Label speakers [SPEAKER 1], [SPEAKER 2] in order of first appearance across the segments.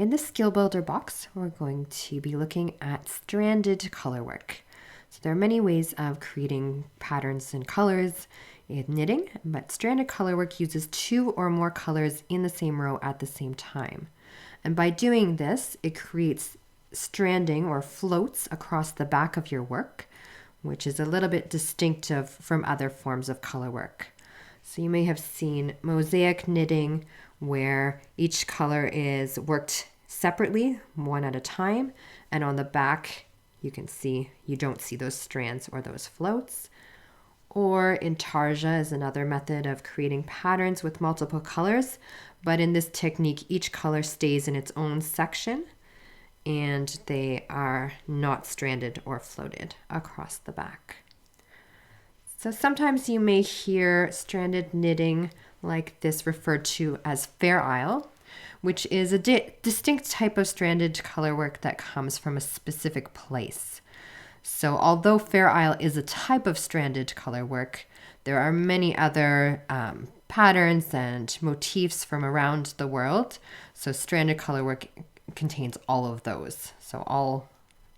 [SPEAKER 1] In this skill builder box, we're going to be looking at stranded colorwork. So there are many ways of creating patterns and colors in knitting, but stranded colorwork uses 2 or more colors in the same row at the same time. And by doing this, it creates stranding or floats across the back of your work, which is a little bit distinctive from other forms of colorwork. So you may have seen mosaic knitting where each color is worked separately, one at a time, and on the back you can see you don't see those strands or those floats. Or intarsia is another method of creating patterns with multiple colors, but in this technique each color stays in its own section and they are not stranded or floated across the back. So sometimes you may hear stranded knitting like this referred to as Fair Isle, which is a distinct type of stranded colorwork that comes from a specific place. So although Fair Isle is a type of stranded colorwork, there are many other patterns and motifs from around the world. So stranded colorwork contains all of those. So all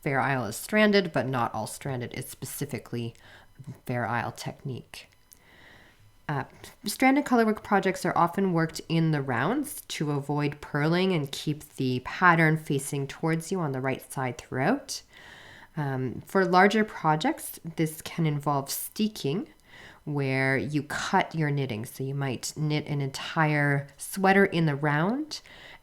[SPEAKER 1] Fair Isle is stranded, but not all stranded is specifically Fair Isle technique. Stranded colorwork projects are often worked in the rounds to avoid purling and keep the pattern facing towards you on the right side throughout. For larger projects, this can involve steeking, where you cut your knitting. So you might knit an entire sweater in the round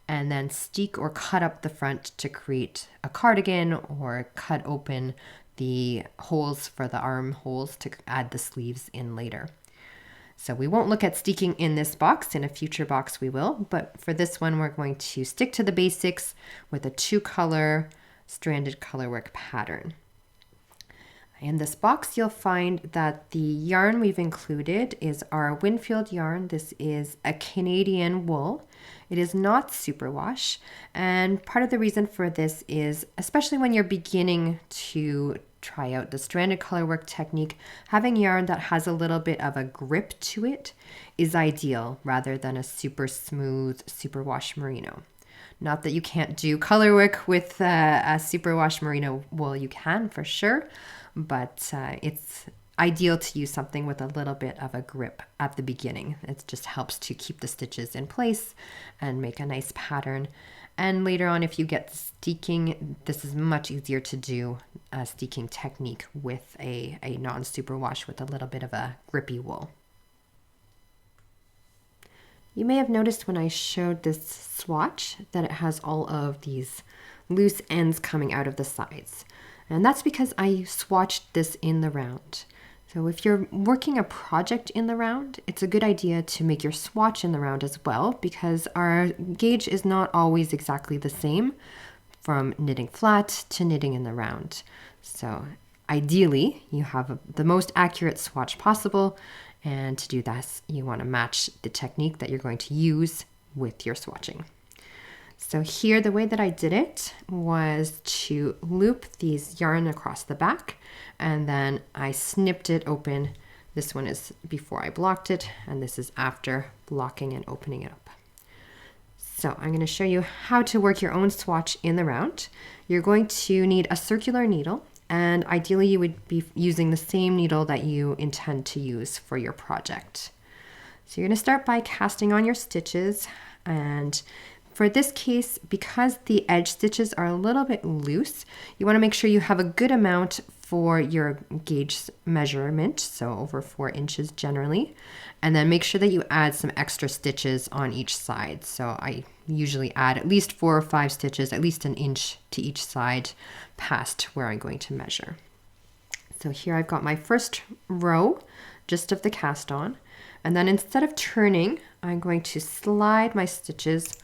[SPEAKER 1] and then steek or cut up the front to create a cardigan, or cut open the holes for the armholes to add the sleeves in later. So we won't look at steeking in this box. In a future box we will, but for this one we're going to stick to the basics with a 2-color stranded colorwork pattern. In this box you'll find that the yarn we've included is our Winfield yarn. This is a Canadian wool. It is not superwash, and part of the reason for this is, especially when you're beginning to try out the stranded colorwork technique, having yarn that has a little bit of a grip to it is ideal rather than a super smooth superwash merino. Not that you can't do colorwork with a superwash merino wool, you can for sure, but it's ideal to use something with a little bit of a grip at the beginning. It just helps to keep the stitches in place and make a nice pattern. And later on, if you get steeking, this is much easier to do a steeking technique with a non-superwash with a little bit of a grippy wool. You may have noticed when I showed this swatch that it has all of these loose ends coming out of the sides. And that's because I swatched this in the round. So if you're working a project in the round, it's a good idea to make your swatch in the round as well, because our gauge is not always exactly the same from knitting flat to knitting in the round. So ideally, you have the most accurate swatch possible, and to do that, you want to match the technique that you're going to use with your swatching. So here, the way that I did it was to loop these yarn across the back, and then I snipped it open. This one is before I blocked it, and this is after blocking and opening it up. So I'm going to show you how to work your own swatch in the round. You're going to need a circular needle, and ideally you would be using the same needle that you intend to use for your project. So you're going to start by casting on your stitches, and for this case, because the edge stitches are a little bit loose, you want to make sure you have a good amount for your gauge measurement, so over 4 inches generally, and then make sure that you add some extra stitches on each side. So I usually add at least 4 or 5 stitches, at least 1 inch to each side past where I'm going to measure. So here I've got my first row just of the cast on, and then instead of turning, I'm going to slide my stitches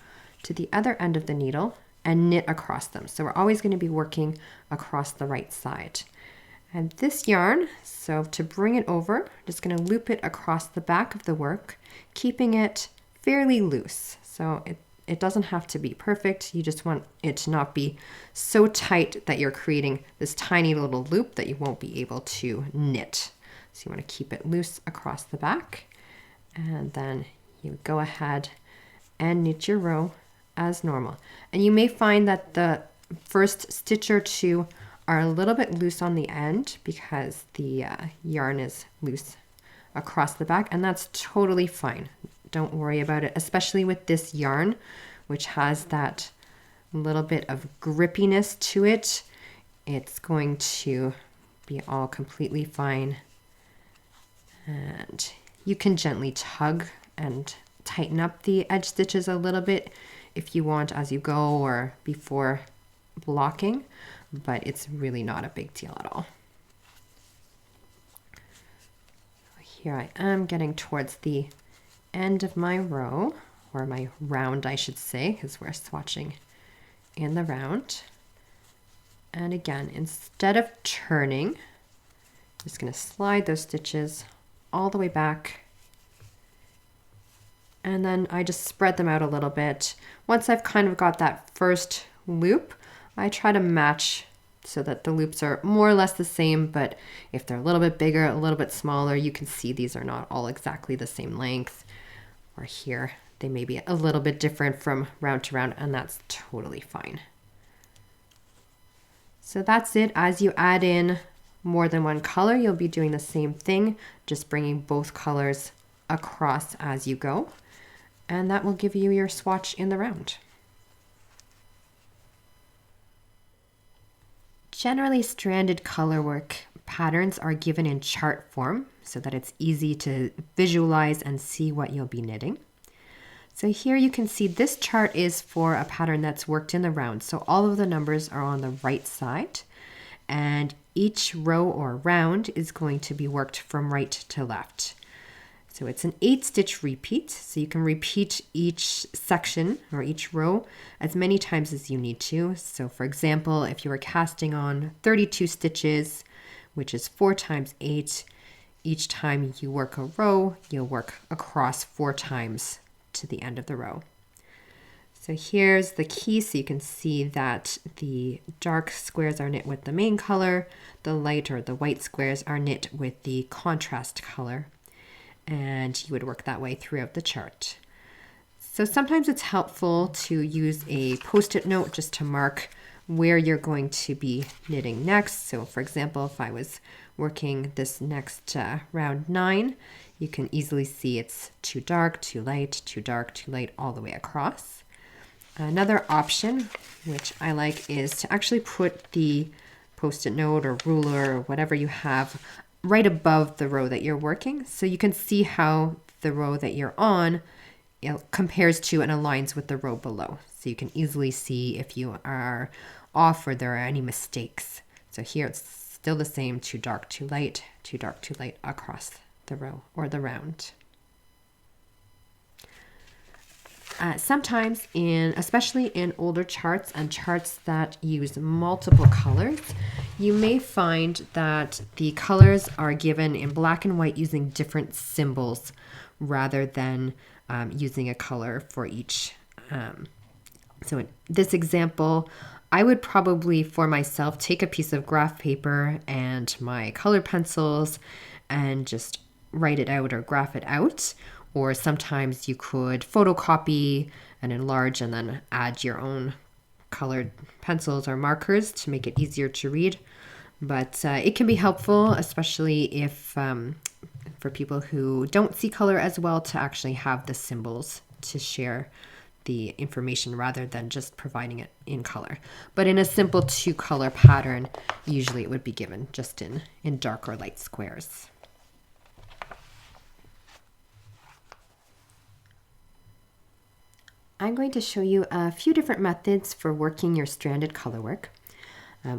[SPEAKER 1] to the other end of the needle and knit across them. So we're always going to be working across the right side. And this yarn, so to bring it over, I'm just going to loop it across the back of the work, keeping it fairly loose. So it doesn't have to be perfect. You just want it to not be so tight that you're creating this tiny little loop that you won't be able to knit. So you want to keep it loose across the back, and then you go ahead and knit your row as normal. And you may find that the first stitch or two are a little bit loose on the end because the yarn is loose across the back, and that's totally fine. Don't worry about it, especially with this yarn, which has that little bit of grippiness to it. It's going to be all completely fine. And you can gently tug and tighten up the edge stitches a little bit if you want as you go or before blocking, but it's really not a big deal at all. Here I am getting towards the end of my row, or my round I should say, because we're swatching in the round. And again, instead of turning, I'm just going to slide those stitches all the way back, and then I just spread them out a little bit. Once I've kind of got that first loop, I try to match so that the loops are more or less the same, but if they're a little bit bigger, a little bit smaller, you can see these are not all exactly the same length. Or here, they may be a little bit different from round to round, and that's totally fine. So that's it. As you add in more than one color, you'll be doing the same thing, just bringing both colors across as you go. And that will give you your swatch in the round. Generally, stranded colorwork patterns are given in chart form so that it's easy to visualize and see what you'll be knitting. So here you can see this chart is for a pattern that's worked in the round. So all of the numbers are on the right side, and each row or round is going to be worked from right to left. So it's an 8-stitch repeat, so you can repeat each section or each row as many times as you need to. So for example, if you were casting on 32 stitches, which is 4 times 8, each time you work a row, you'll work across 4 times to the end of the row. So here's the key, so you can see that the dark squares are knit with the main color, the light or the white squares are knit with the contrast color. And you would work that way throughout the chart. So sometimes it's helpful to use a post-it note just to mark where you're going to be knitting next. So for example, if I was working this next round 9, you can easily see it's too dark, too light, too dark, too light, all the way across. Another option, which I like, is to actually put the post-it note or ruler or whatever you have right above the row that you're working, so you can see how the row that you're on compares to and aligns with the row below. So you can easily see if you are off or there are any mistakes. So here it's still the same, too dark, too light, too dark, too light across the row or the round. Sometimes, especially in older charts and charts that use multiple colors, you may find that the colors are given in black and white using different symbols rather than using a color for each. So in this example, I would probably, for myself, take a piece of graph paper and my colored pencils and just write it out or graph it out. Or sometimes you could photocopy and enlarge and then add your own colored pencils or markers to make it easier to read. But it can be helpful, especially if for people who don't see color as well, to actually have the symbols to share the information rather than just providing it in color. But in a simple 2-color pattern, usually it would be given just in dark or light squares. I'm going to show you a few different methods for working your stranded colorwork.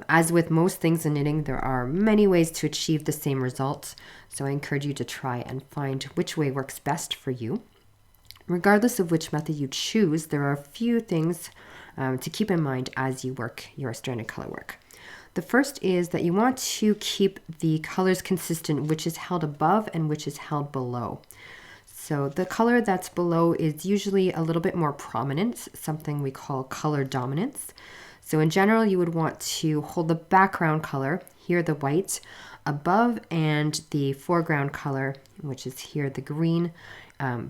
[SPEAKER 1] As with most things in knitting, there are many ways to achieve the same result, so I encourage you to try and find which way works best for you. Regardless of which method you choose, there are a few things to keep in mind as you work your stranded colorwork. The first is that you want to keep the colors consistent, which is held above and which is held below. So the color that's below is usually a little bit more prominent, something we call color dominance. So in general, you would want to hold the background color, here the white, above, and the foreground color, which is here the green,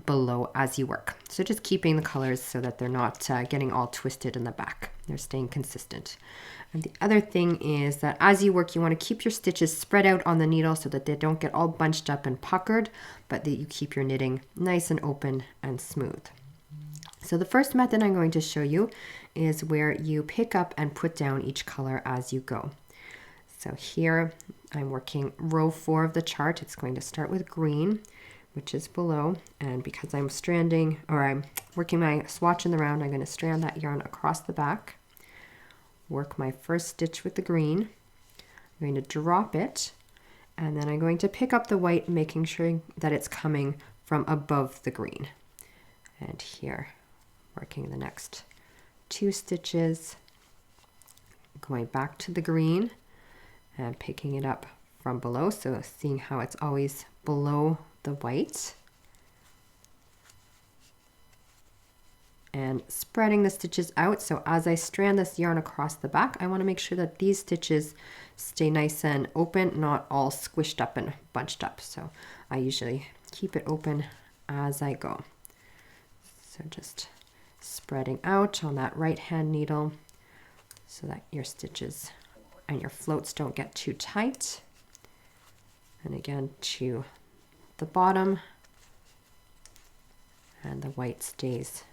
[SPEAKER 1] below as you work. So just keeping the colors so that they're not getting all twisted in the back. They're staying consistent. And the other thing is that as you work, you want to keep your stitches spread out on the needle so that they don't get all bunched up and puckered, but that you keep your knitting nice and open and smooth. So the first method I'm going to show you is where you pick up and put down each color as you go. So here I'm working row 4 of the chart. It's going to start with green, which is below, and because I'm working my swatch in the round, I'm going to strand that yarn across the back, work my first stitch with the green, I'm going to drop it, and then I'm going to pick up the white, making sure that it's coming from above the green. And here, working the next 2 stitches, going back to the green and picking it up from below, so seeing how it's always below the white, and spreading the stitches out. So as I strand this yarn across the back, I want to make sure that these stitches stay nice and open, not all squished up and bunched up. So I usually keep it open as I go. So just spreading out on that right hand needle so that your stitches and your floats don't get too tight. And again to the bottom, and the white stays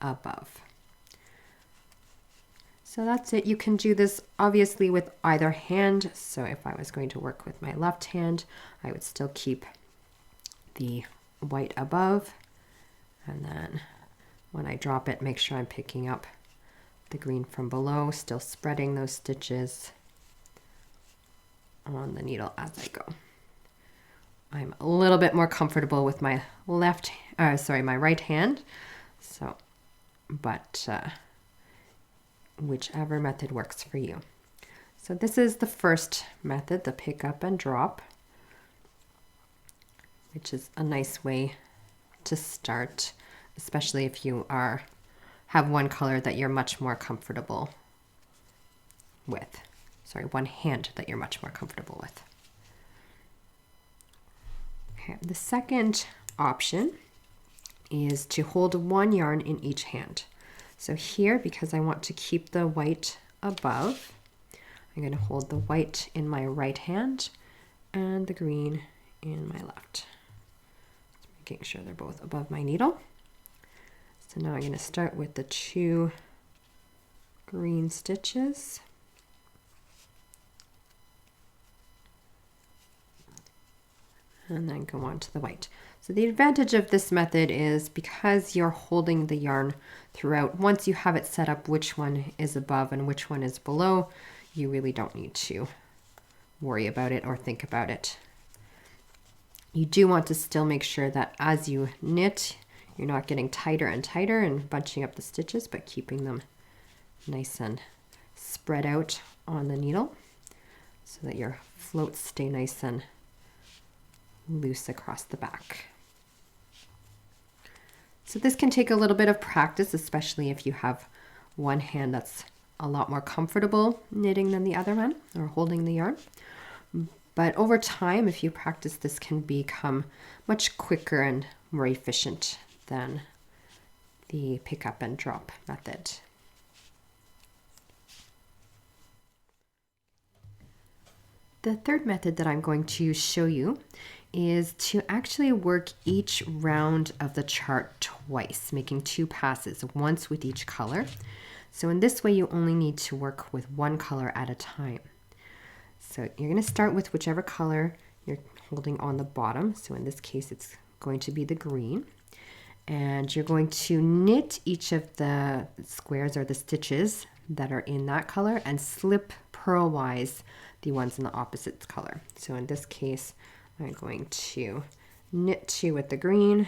[SPEAKER 1] above. So that's it. You can do this obviously with either hand. So if I was going to work with my left hand, I would still keep the white above, and then when I drop it, make sure I'm picking up the green from below, still spreading those stitches on the needle as I go. I'm a little bit more comfortable with my my right hand. So, but whichever method works for you. So this is the first method, the pick up and drop, which is a nice way to start, especially if you have one color that you're much more comfortable with. Sorry, one hand that you're much more comfortable with. Okay, the second option is to hold one yarn in each hand. So here, because I want to keep the white above, I'm going to hold the white in my right hand and the green in my left. Just making sure they're both above my needle. So now I'm going to start with the 2 green stitches. And then go on to the white. So the advantage of this method is because you're holding the yarn throughout, once you have it set up which one is above and which one is below, you really don't need to worry about it or think about it. You do want to still make sure that as you knit, you're not getting tighter and tighter and bunching up the stitches, but keeping them nice and spread out on the needle so that your floats stay nice and loose across the back. So this can take a little bit of practice, especially if you have one hand that's a lot more comfortable knitting than the other one or holding the yarn. But over time, if you practice, this can become much quicker and more efficient than the pick up and drop method. The third method that I'm going to show you is to actually work each round of the chart twice, making 2 passes, once with each color. So in this way, you only need to work with one color at a time. So you're going to start with whichever color you're holding on the bottom. So in this case, it's going to be the green. And you're going to knit each of the squares or the stitches that are in that color and slip purlwise the ones in the opposite color. So in this case, I'm going to knit 2 with the green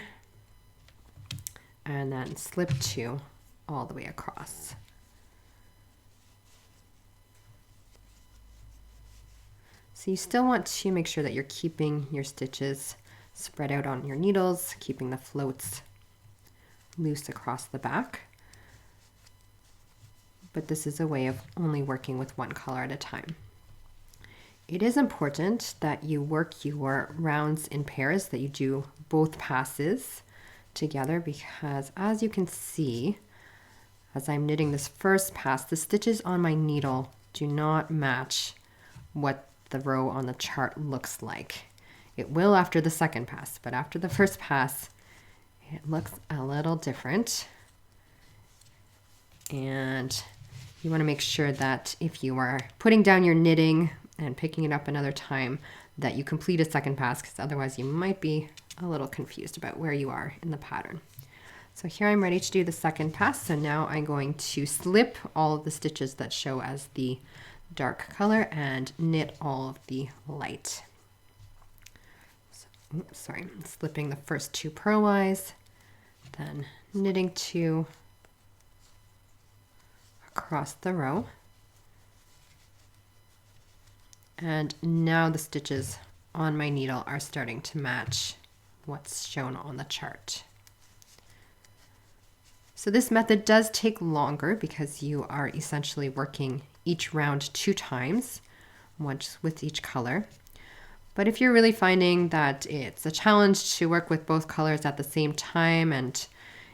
[SPEAKER 1] and then slip 2 all the way across. So you still want to make sure that you're keeping your stitches spread out on your needles, keeping the floats loose across the back. But this is a way of only working with one color at a time. It is important that you work your rounds in pairs, that you do both passes together because as you can see, as I'm knitting this first pass, the stitches on my needle do not match what the row on the chart looks like. It will after the second pass, but after the first pass, it looks a little different. And you want to make sure that if you are putting down your knitting and picking it up another time, that you complete a second pass, because otherwise you might be a little confused about where you are in the pattern. So here I'm ready to do the second pass. So now I'm going to slip all of the stitches that show as the dark color and knit all of the light. So, sorry, I'm slipping the first 2 purlwise, then knitting 2 across the row. And now the stitches on my needle are starting to match what's shown on the chart. So this method does take longer because you are essentially working each round 2 times, once with each color. But if you're really finding that it's a challenge to work with both colors at the same time and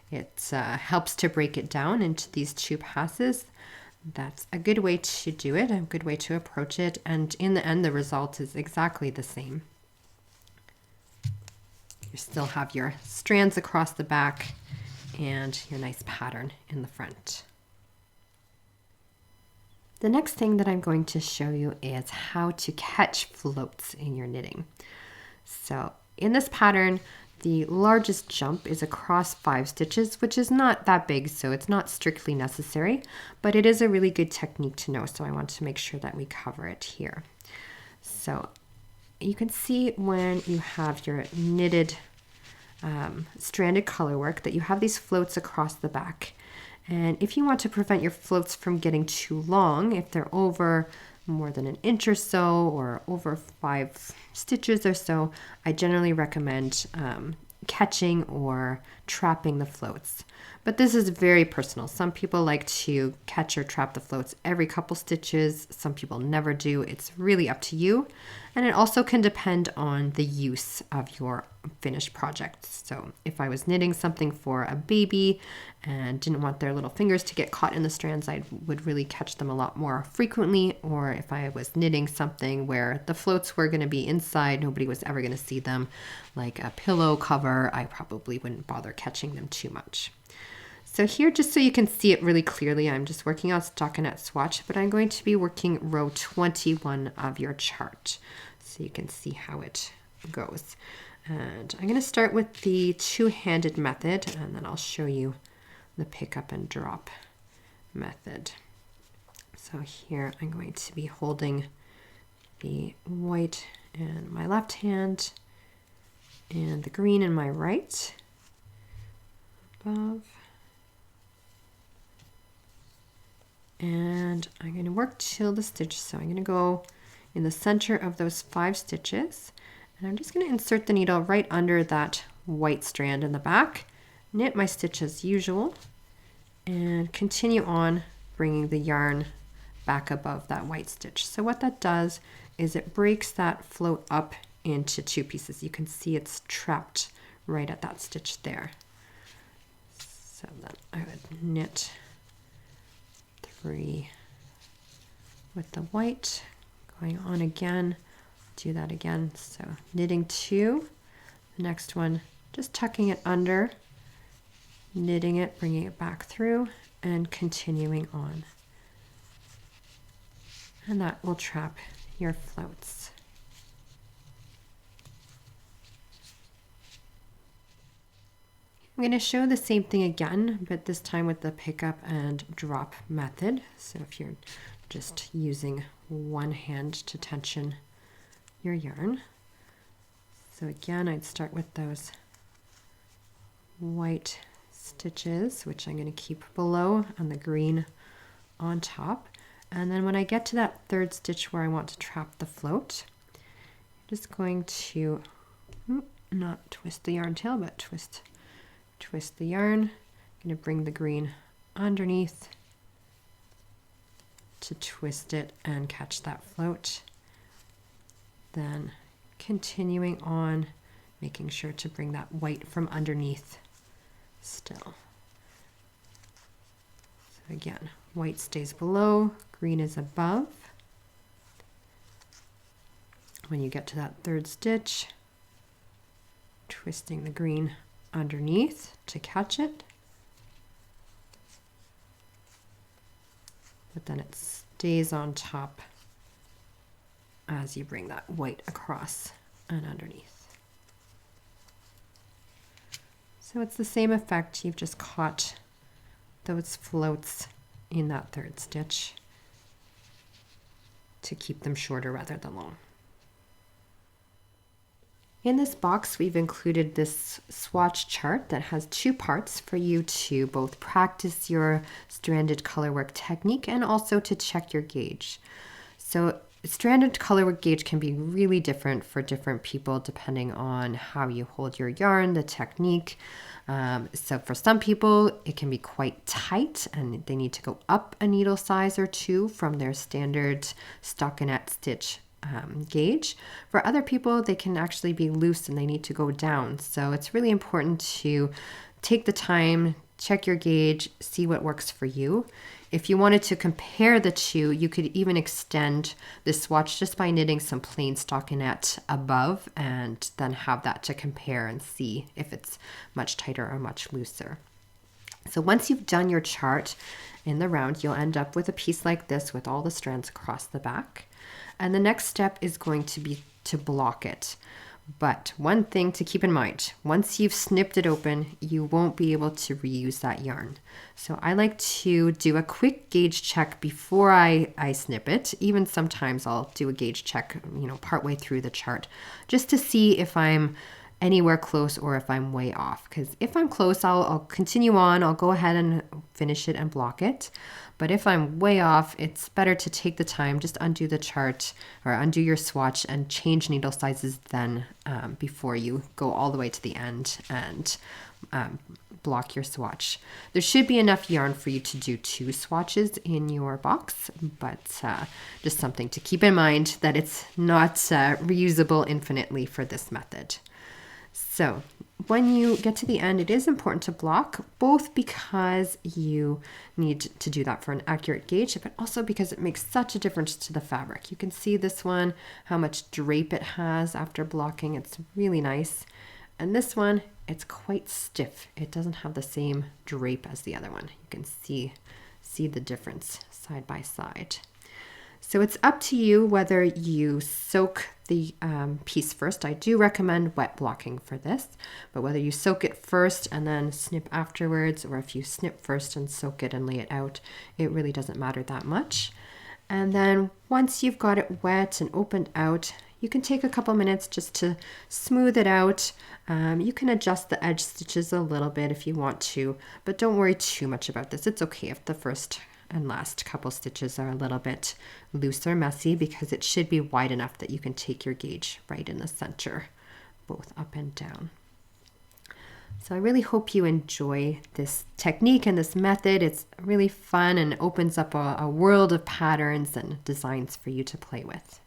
[SPEAKER 1] it helps to break it down into these 2 passes, that's a good way to do it, a good way to approach it. And in the end, the result is exactly the same. You still have your strands across the back and your nice pattern in the front. The next thing that I'm going to show you is how to catch floats in your knitting. So in this pattern, the largest jump is across 5 stitches, which is not that big, so it's not strictly necessary, but it is a really good technique to know, so I want to make sure that we cover it here. So you can see when you have your knitted stranded color work that you have these floats across the back. And if you want to prevent your floats from getting too long, if they're over more than an inch or so or over 5 stitches or so, I generally recommend catching or trapping the floats. But this is very personal. Some people like to catch or trap the floats every couple stitches. Some people never do. It's really up to you. And it also can depend on the use of your finished project. So if I was knitting something for a baby and didn't want their little fingers to get caught in the strands, I would really catch them a lot more frequently. Or if I was knitting something where the floats were going to be inside, nobody was ever going to see them, like a pillow cover, I probably wouldn't bother catching them too much. So here, just so you can see it really clearly, I'm just working on stockinette swatch, but I'm going to be working row 21 of your chart, so you can see how it goes. And I'm going to start with the 2-handed method, and then I'll show you the pick up and drop method. So here I'm going to be holding the white in my left hand and the green in my right, above. And I'm going to work till the stitch. So I'm going to go in the center of those 5 stitches. And I'm just going to insert the needle right under that white strand in the back, knit my stitch as usual, and continue on bringing the yarn back above that white stitch. So what that does is it breaks that float up into 2 pieces. You can see it's trapped right at that stitch there. So then I would knit 3 with the white, going on again, do that again. So knitting 2, the next one, just tucking it under, knitting it, bringing it back through, and continuing on. And that will trap your floats. I'm going to show the same thing again, but this time with the pick up and drop method. So if you're just using one hand to tension your yarn. So again, I'd start with those white stitches, which I'm going to keep below and the green on top. And then when I get to that 3rd stitch where I want to trap the float, I'm just going to not twist the yarn tail, but twist the yarn. I'm going to bring the green underneath to twist it and catch that float. Then continuing on, making sure to bring that white from underneath still. So again, white stays below, green is above. When you get to that third stitch, twisting the green underneath to catch it, but then it stays on top as you bring that white across and underneath. So it's the same effect, you've just caught those floats in that third stitch to keep them shorter rather than long. In this box, we've included this swatch chart that has two parts for you to both practice your stranded colorwork technique and also to check your gauge. So stranded colorwork gauge can be really different for different people depending on how you hold your yarn, the technique. So for some people, it can be quite tight and they need to go up a needle size or two from their standard stockinette stitch gauge. For other people, they can actually be loose and they need to go down. So it's really important to take the time, check your gauge, see what works for you. If you wanted to compare the two, you could even extend the swatch just by knitting some plain stockinette above and then have that to compare and see if it's much tighter or much looser. So once you've done your chart in the round, you'll end up with a piece like this with all the strands across the back. And the next step is going to be to block it. But one thing to keep in mind, once you've snipped it open, you won't be able to reuse that yarn. So I like to do a quick gauge check before I snip it. Even sometimes I'll do a gauge check, partway through the chart, just to see if I'm anywhere close or if I'm way off. Because if I'm close, I'll continue on, I'll go ahead and finish it and block it. But if I'm way off, it's better to take the time, just undo the chart or undo your swatch and change needle sizes then before you go all the way to the end and block your swatch. There should be enough yarn for you to do 2 swatches in your box, but just something to keep in mind that it's not reusable infinitely for this method. So when you get to the end, it is important to block, both because you need to do that for an accurate gauge, but also because it makes such a difference to the fabric. You can see this one, how much drape it has after blocking. It's really nice. And this one, it's quite stiff. It doesn't have the same drape as the other one. You can see the difference side by side. So it's up to you whether you soak the piece first. I do recommend wet blocking for this, but whether you soak it first and then snip afterwards, or if you snip first and soak it and lay it out, it really doesn't matter that much. And then once you've got it wet and opened out, you can take a couple minutes just to smooth it out. You can adjust the edge stitches a little bit if you want to, but don't worry too much about this. It's okay if the first and last couple stitches are a little bit loose or messy, because it should be wide enough that you can take your gauge right in the center, both up and down. So I really hope you enjoy this technique and this method. It's really fun and opens up a world of patterns and designs for you to play with.